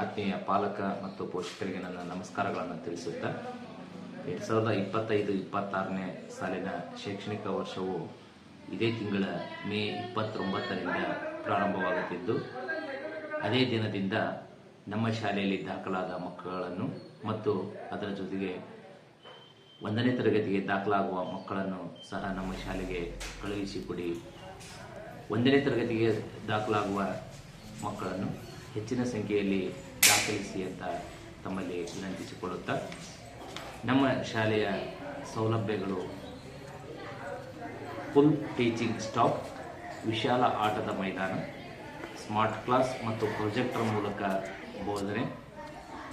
ಆತ್ಮೀಯ ಪಾಲಕ ಮತ್ತು ಪೋಷಕರಿಗೆ ನನ್ನ ನಮಸ್ಕಾರಗಳನ್ನು ತಿಳಿಸುತ್ತಾ 2025-26ನೇ ಸಾಲಿನ ಶೈಕ್ಷಣಿಕ ವರ್ಷವು ಇದೇ ತಿಂಗಳ ಮೇ 29ರಿಂದ ಪ್ರಾರಂಭವಾಗುತ್ತಿದ್ದು, ಅದೇ ದಿನದಿಂದ ನಮ್ಮ ಶಾಲೆಯಲ್ಲಿ ದಾಖಲಾದ ಮಕ್ಕಳನ್ನು ಮತ್ತು ಅದರ ಜೊತೆಗೆ 1ನೇ ತರಗತಿಗೆ ದಾಖಲಾಗುವ ಮಕ್ಕಳನ್ನು ಸಹ ನಮ್ಮ ಶಾಲೆಗೆ ಕಳುಹಿಸಿಕೊಡಿ. 1ನೇ ತರಗತಿಗೆ ದಾಖಲಾಗುವ ಮಕ್ಕಳನ್ನು ಹೆಚ್ಚಿನ ಸಂಖ್ಯೆಯಲ್ಲಿ ದಾಖಲಿಸಿ ಅಂತ ತಮ್ಮಲ್ಲಿ ವಿನಂತಿಸಿಕೊಳ್ಳುತ್ತಾ, ನಮ್ಮ ಶಾಲೆಯ ಸೌಲಭ್ಯಗಳು ಫುಲ್ ಟೀಚಿಂಗ್ ಸ್ಟಾಫ್, ವಿಶಾಲ ಆಟದ ಮೈದಾನ, ಸ್ಮಾರ್ಟ್ ಕ್ಲಾಸ್ ಮತ್ತು ಪ್ರೊಜೆಕ್ಟರ್ ಮೂಲಕ ಬೋಧನೆ,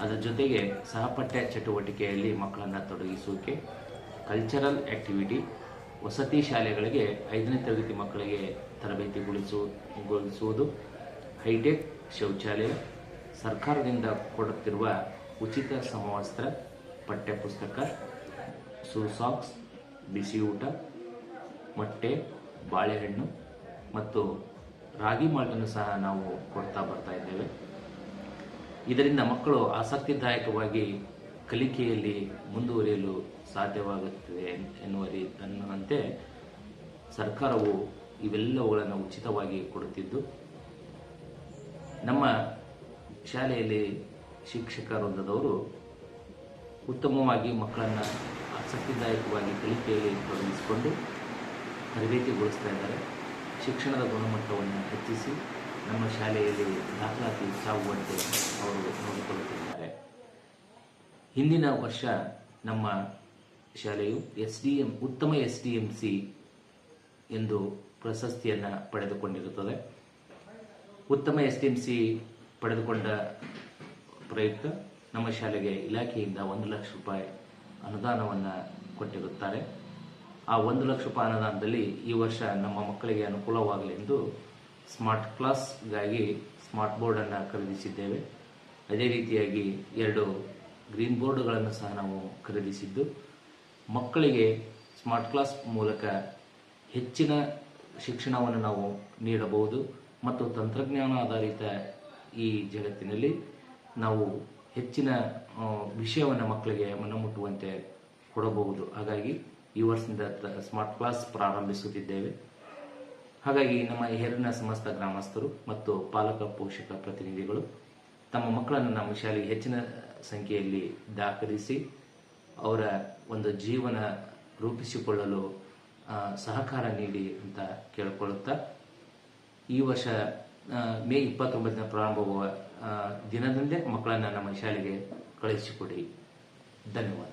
ಅದರ ಜೊತೆಗೆ ಸಹಪಠ್ಯ ಚಟುವಟಿಕೆಯಲ್ಲಿ ಮಕ್ಕಳನ್ನು ತೊಡಗಿಸುವಿಕೆ, ಕಲ್ಚರಲ್ ಆಕ್ಟಿವಿಟಿ, ವಸತಿ ಶಾಲೆಗಳಿಗೆ 5ನೇ ತರಗತಿ ಮಕ್ಕಳಿಗೆ ತರಬೇತಿಗೊಳಿಸುವುದು, ಹೈಟೆಕ್ ಶೌಚಾಲಯ, ಸರ್ಕಾರದಿಂದ ಕೊಡುತ್ತಿರುವ ಉಚಿತ ಸಮವಸ್ತ್ರ, ಪಠ್ಯಪುಸ್ತಕ, ಸಾಕ್ಸ್, ಬಿಸಿ ಊಟ, ಮೊಟ್ಟೆ, ಬಾಳೆಹಣ್ಣು ಮತ್ತು ರಾಗಿ ಮಾಲ್ಟನ್ನು ಸಹ ನಾವು ಕೊಡ್ತಾ ಬರ್ತಾ ಇದ್ದೇವೆ. ಇದರಿಂದ ಮಕ್ಕಳು ಆಸಕ್ತಿದಾಯಕವಾಗಿ ಕಲಿಕೆಯಲ್ಲಿ ಮುಂದುವರಿಯಲು ಸಾಧ್ಯವಾಗುತ್ತದೆ ಎನ್ನುವಂತೆ ಸರ್ಕಾರವು ಇವೆಲ್ಲವುಗಳನ್ನು ಉಚಿತವಾಗಿ ಕೊಡುತ್ತಿದ್ದು, ನಮ್ಮ ಶಾಲೆಯಲ್ಲಿ ಶಿಕ್ಷಕ ವೃಂದದವರು ಉತ್ತಮವಾಗಿ ಮಕ್ಕಳನ್ನು ಆಸಕ್ತಿದಾಯಕವಾಗಿ ಕಲಿಕೆಯಲ್ಲಿ ತೊಡಗಿಸಿಕೊಂಡು ತರಬೇತಿಗೊಳಿಸ್ತಾ ಇದ್ದಾರೆ. ಶಿಕ್ಷಣದ ಗುಣಮಟ್ಟವನ್ನು ಹೆಚ್ಚಿಸಿ ನಮ್ಮ ಶಾಲೆಯಲ್ಲಿ ದಾಖಲಾತಿ ಸಾಗುವಂತೆ ಅವರು ನೋಡಿಕೊಳ್ಳುತ್ತಿದ್ದಾರೆ. ಹಿಂದಿನ ವರ್ಷ ನಮ್ಮ ಶಾಲೆಯು ಉತ್ತಮ SDMC ಎಂದು ಪ್ರಶಸ್ತಿಯನ್ನು ಪಡೆದುಕೊಂಡಿರುತ್ತದೆ. ಉತ್ತಮ SDMC ಪಡೆದುಕೊಂಡ ಪ್ರಯುಕ್ತ ನಮ್ಮ ಶಾಲೆಗೆ ಇಲಾಖೆಯಿಂದ 1 ಲಕ್ಷ ರೂಪಾಯಿ ಅನುದಾನವನ್ನು ಕೊಟ್ಟಿರುತ್ತಾರೆ. ಆ 1 ಲಕ್ಷ ರೂಪಾಯಿ ಅನುದಾನದಲ್ಲಿ ಈ ವರ್ಷ ನಮ್ಮ ಮಕ್ಕಳಿಗೆ ಅನುಕೂಲವಾಗಲೆಂದು ಸ್ಮಾರ್ಟ್ ಕ್ಲಾಸ್ಗಾಗಿ ಸ್ಮಾರ್ಟ್ ಬೋರ್ಡನ್ನು ಖರೀದಿಸಿದ್ದೇವೆ. ಅದೇ ರೀತಿಯಾಗಿ 2 ಗ್ರೀನ್ ಬೋರ್ಡ್ಗಳನ್ನು ಸಹ ನಾವು ಖರೀದಿಸಿದ್ದು, ಮಕ್ಕಳಿಗೆ ಸ್ಮಾರ್ಟ್ ಕ್ಲಾಸ್ ಮೂಲಕ ಹೆಚ್ಚಿನ ಶಿಕ್ಷಣವನ್ನು ನಾವು ನೀಡಬಹುದು ಮತ್ತು ತಂತ್ರಜ್ಞಾನ ಆಧಾರಿತ ಈ ಜಗತ್ತಿನಲ್ಲಿ ನಾವು ಹೆಚ್ಚಿನ ವಿಷಯವನ್ನು ಮಕ್ಕಳಿಗೆ ಮನಮುಟ್ಟುವಂತೆ ಕೊಡಬಹುದು. ಹಾಗಾಗಿ ಈ ವರ್ಷದಿಂದ ಸ್ಮಾರ್ಟ್ ಕ್ಲಾಸ್ ಪ್ರಾರಂಭಿಸುತ್ತಿದ್ದೇವೆ. ಹಾಗಾಗಿ ನಮ್ಮ ಹೆರಿನ ಸಮಸ್ತ ಗ್ರಾಮಸ್ಥರು ಮತ್ತು ಪಾಲಕ ಪೋಷಕ ಪ್ರತಿನಿಧಿಗಳು ತಮ್ಮ ಮಕ್ಕಳನ್ನು ನಮ್ಮ ಶಾಲೆಗೆ ಹೆಚ್ಚಿನ ಸಂಖ್ಯೆಯಲ್ಲಿ ದಾಖಲಿಸಿ ಅವರ ಒಂದು ಜೀವನ ರೂಪಿಸಿಕೊಳ್ಳಲು ಸಹಕಾರ ನೀಡಿ ಅಂತ ಕೇಳಿಕೊಳ್ಳುತ್ತಾ, ಈ ವರ್ಷ ಮೇ 29ನ ಪ್ರಾರಂಭವಾಗುವ ದಿನದಂದೇ ಮಕ್ಕಳನ್ನು ನಮ್ಮ ಶಾಲೆಗೆ ಕಳುಹಿಸಿಕೊಡಿ. ಧನ್ಯವಾದ.